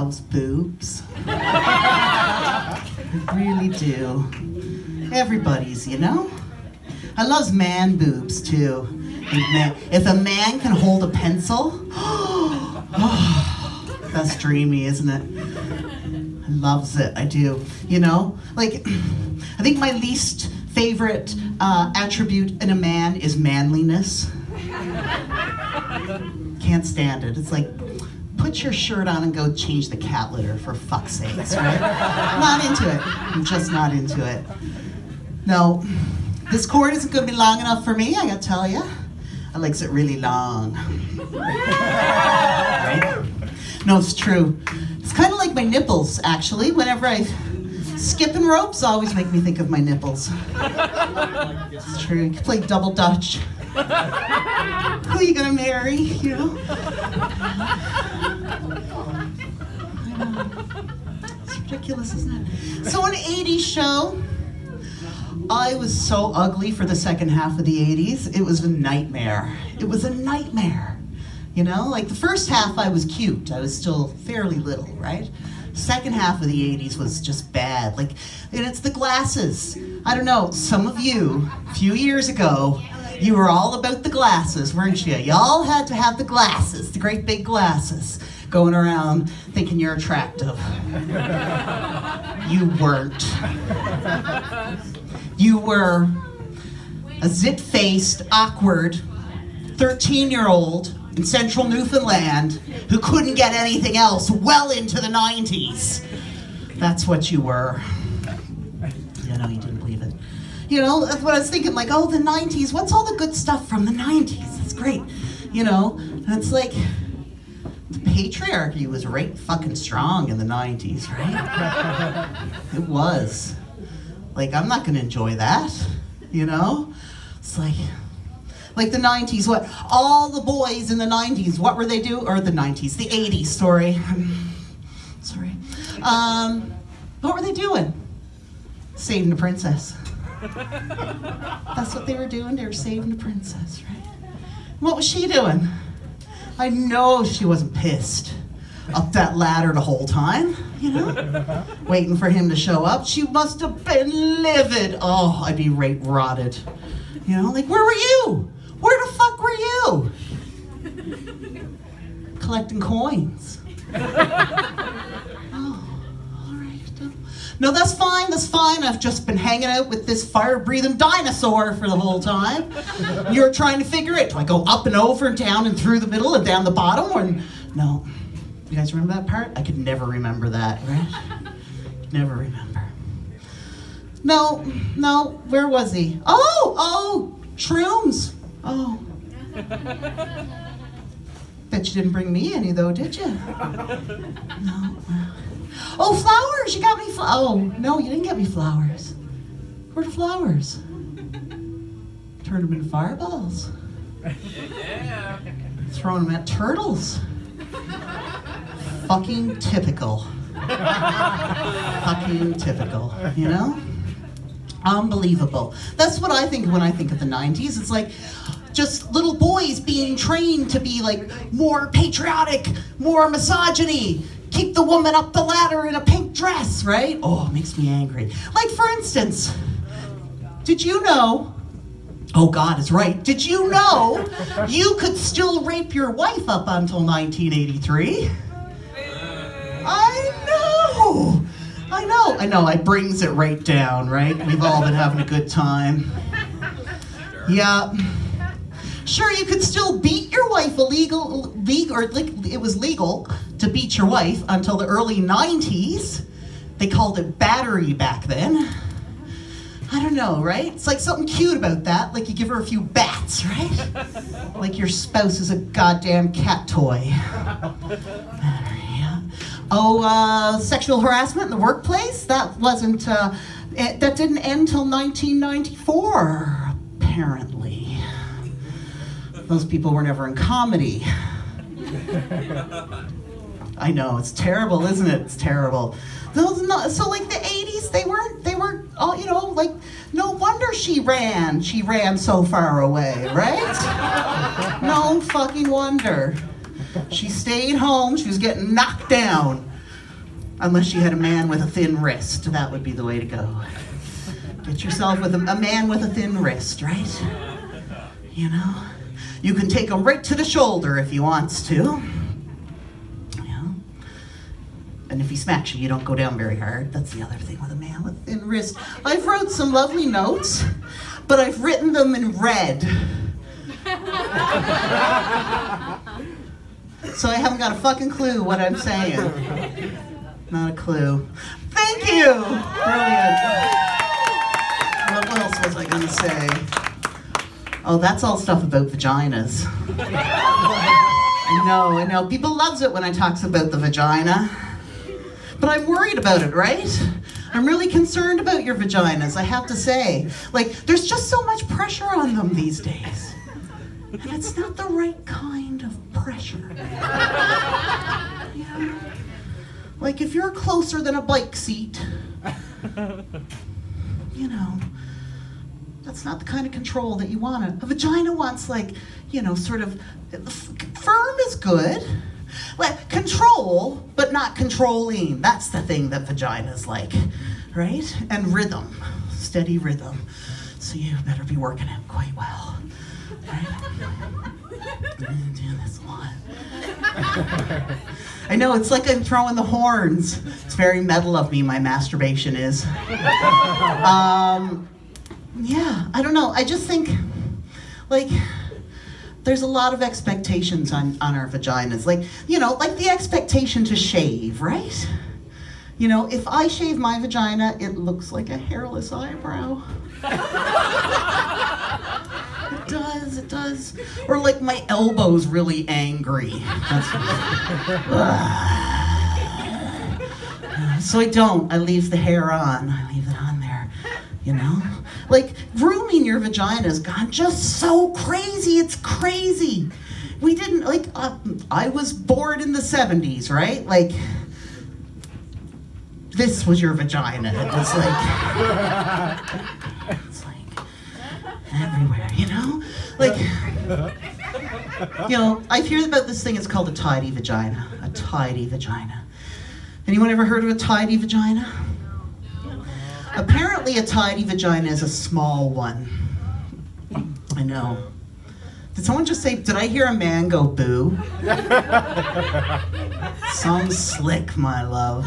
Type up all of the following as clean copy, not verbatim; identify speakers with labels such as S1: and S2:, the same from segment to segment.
S1: loves boobs. I really do. Everybody's, you know? I loves man boobs too. If a man can hold a pencil, that's dreamy, isn't it? I loves it, I do. You know, like, I think my least favorite attribute in a man is manliness. Can't stand it. It's like, put your shirt on and go change the cat litter, for fuck's sakes, right? Not into it. I'm just not into it. No, this cord isn't going to be long enough for me, I gotta tell you. I likes it really long. Right? No, it's true. It's kind of like my nipples, actually. Whenever I skipping ropes always make me think of my nipples. It's true. You can play double dutch. Who are you gonna marry? You know? I know. It's ridiculous, isn't it? So an 80s show. I was so ugly for the second half of the 80s. It was a nightmare. It was a nightmare. You know, like the first half I was cute. I was still fairly little, right? Second half of the 80s was just bad. Like, and it's the glasses. I don't know, some of you, a few years ago, you were all about the glasses, weren't you? Y'all had to have the glasses, the great big glasses, going around thinking you're attractive. You weren't. You were a zit-faced, awkward 13-year-old in central Newfoundland who couldn't get anything else well into the 90s. That's what you were. Yeah, no, you didn't believe it. You know, that's what I was thinking, like, oh, the 90s, what's all the good stuff from the 90s? That's great. You know, and it's like, the patriarchy was right fucking strong in the 90s, right? It was. Like, I'm not gonna enjoy that, you know? It's like the 90s, what? All the boys in the 90s, what were they doing? Or the 90s, the 80s, sorry. Sorry. What were they doing? Saving the princess. That's what they were doing, they were saving the princess, right? What was she doing? I know she wasn't pissed up that ladder the whole time, you know? Waiting for him to show up. She must have been livid. Oh, I'd be right rotted. You know, like, where were you? Where the fuck were you? Collecting coins. Oh, all right. No, that's fine, that's fine. I've just been hanging out with this fire-breathing dinosaur for the whole time. You're trying to figure it. Do I go up and over and down and through the middle and down the bottom? Or no. You guys remember that part? I could never remember that, right? Never remember. No, where was he? Oh, shrooms. Oh. Bet you didn't bring me any though, did you? No. Oh, flowers, you got me oh, no, you didn't get me flowers. Where are the flowers? Turned them into fireballs. Yeah. Throwing them at turtles. Fucking typical. Fucking typical, you know? Unbelievable. That's what I think when I think of the 90s. It's like just little boys being trained to be like more patriotic, more misogyny, keep the woman up the ladder in a pink dress, right? Oh, it makes me angry. Like, for instance, did you know, oh God is right, did you know you could still rape your wife up until 1983? I know, it brings it right down, right? We've all been having a good time. Yeah. Sure, you could still beat your wife it was legal to beat your wife until the early 90s. They called it battery back then. I don't know, right? It's like something cute about that, like you give her a few bats, right? Like your spouse is a goddamn cat toy. Oh, sexual harassment in the workplace? That wasn't, that didn't end till 1994, apparently. Those people were never in comedy. I know, it's terrible, isn't it? It's terrible. So like the 80s, they weren't, oh, you know, like, no wonder she ran so far away, right? No fucking wonder. She stayed home, she was getting knocked down. Unless you had a man with a thin wrist, that would be the way to go. Get yourself with a man with a thin wrist, right? You know? You can take him right to the shoulder if he wants to. Yeah. And if he smacks you, you don't go down very hard. That's the other thing with a man with a thin wrist. I've wrote some lovely notes, but I've written them in red. So I haven't got a fucking clue what I'm saying. Not a clue. Thank you! Brilliant. What else was I gonna say? Oh, that's all stuff about vaginas. I know. People loves it when I talks about the vagina. But I'm worried about it, right? I'm really concerned about your vaginas, I have to say. Like, there's just so much pressure on them these days. And it's not the right kind of pressure. Yeah. Like, if you're closer than a bike seat, you know, that's not the kind of control that you want. A vagina wants, like, you know, sort of, firm is good. Like, control, but not controlling. That's the thing that vagina's like, right? And rhythm, steady rhythm. So you better be working it quite well, right? I'm doing this a lot. I know, it's like I'm throwing the horns. It's very metal of me, my masturbation is. Yeah, I don't know. I just think, like, there's a lot of expectations on our vaginas. Like, you know, like the expectation to shave, right? You know, if I shave my vagina, it looks like a hairless eyebrow. It does. Or like my elbow's really angry. So I don't. I leave the hair on. I leave it on there, you know? Like, grooming your vagina's gone just so crazy. It's crazy. We didn't, like, I was born in the 70s, right? Like, this was your vagina. It was like, it's like everywhere, you know? Like, you know, I hear about this thing, it's called a tidy vagina. A tidy vagina. Anyone ever heard of a tidy vagina? Apparently a tidy vagina is a small one. I know. Did someone just say, did I hear a man go boo? Some slick, my love.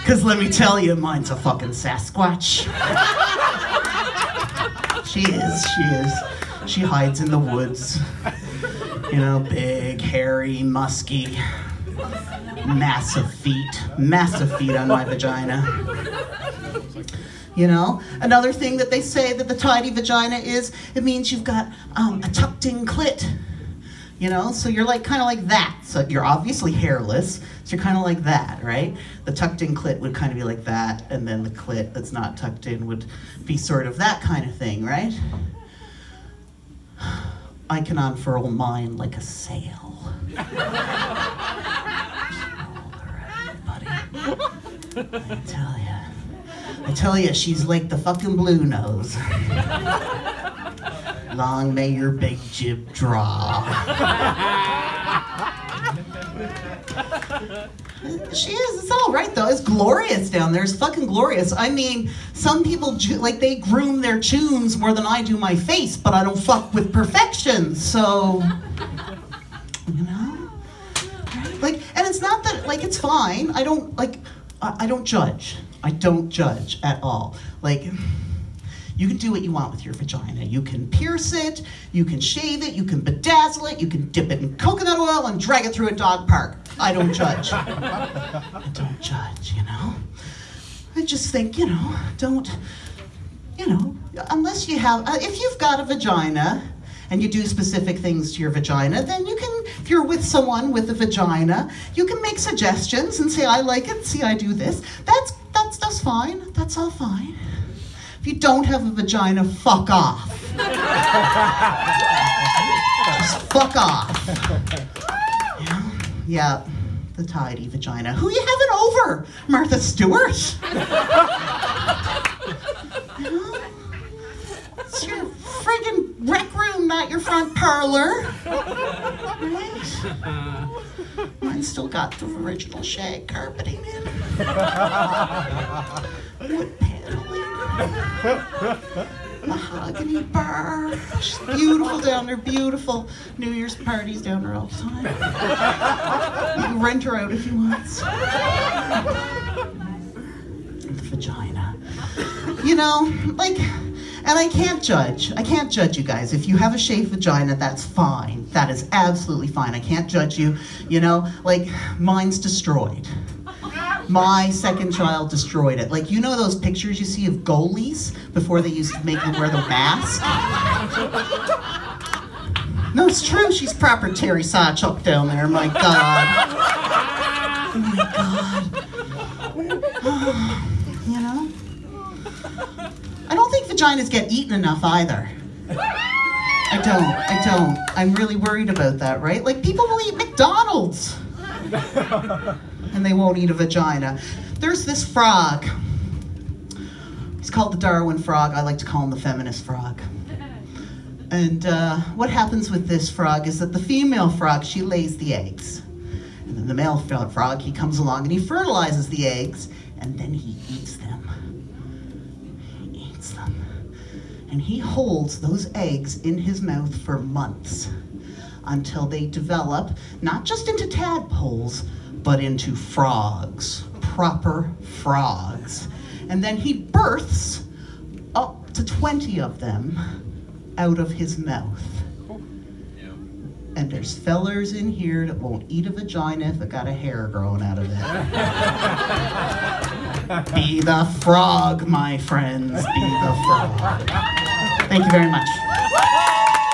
S1: Because let me tell you, mine's a fucking Sasquatch. She is. She hides in the woods. You know, big, hairy, musky, massive feet on my vagina. You know, another thing that they say that the tidy vagina is, it means you've got a tucked in clit. You know, so you're like kind of like that. So you're obviously hairless, so you're kind of like that, right? The tucked in clit would kind of be like that, and then the clit that's not tucked in would be sort of that kind of thing, right? I can unfurl mine like a sail. I tell you, she's like the fucking blue nose. Long may your big jib draw. She is, it's all right though. It's glorious down there. It's fucking glorious. I mean, some people, like, they groom their tunes more than I do my face, but I don't fuck with perfection, so, you know? Like, and it's not that, like, it's fine. I don't judge. I don't judge at all. Like, you can do what you want with your vagina. You can pierce it, you can shave it, you can bedazzle it, you can dip it in coconut oil and drag it through a dog park. I don't judge. I don't judge, you know? I just think, you know, don't, you know, unless you have, if you've got a vagina and you do specific things to your vagina, then you can, if you're with someone with a vagina, you can make suggestions and say, I like it, see I do this. That's fine, that's all fine. If you don't have a vagina, fuck off. Just fuck off. Yeah, the tidy vagina. Who you having over? Martha Stewart? You know? It's your friggin' rec room, not your front parlor. Right? Mine's still got the original shag carpeting in. Wood paneling. Mahogany bar. She's beautiful down there, beautiful. New Year's parties down there all the time. You can rent her out if you want. The vagina. You know, like, and I can't judge. I can't judge you guys. If you have a shaved vagina, that's fine. That is absolutely fine. I can't judge you. You know, like, mine's destroyed. My second child destroyed it. Like, you know those pictures you see of goalies before they used to make them wear the mask? No, it's true. She's proper Terry Sawchuk down there. My God. Oh, my God. You know? I don't think vaginas get eaten enough either. I don't. I'm really worried about that, right? Like, people will eat McDonald's. And they won't eat a vagina. There's this frog. He's called the Darwin frog. I like to call him the feminist frog. And what happens with this frog is that the female frog, she lays the eggs. And then the male frog, he comes along and he fertilizes the eggs, and then he eats them. He eats them. And he holds those eggs in his mouth for months until they develop, not just into tadpoles, but into frogs, proper frogs. And then he births up to 20 of them out of his mouth. And there's fellers in here that won't eat a vagina if it got a hair growing out of it. Be the frog, my friends, be the frog. Thank you very much.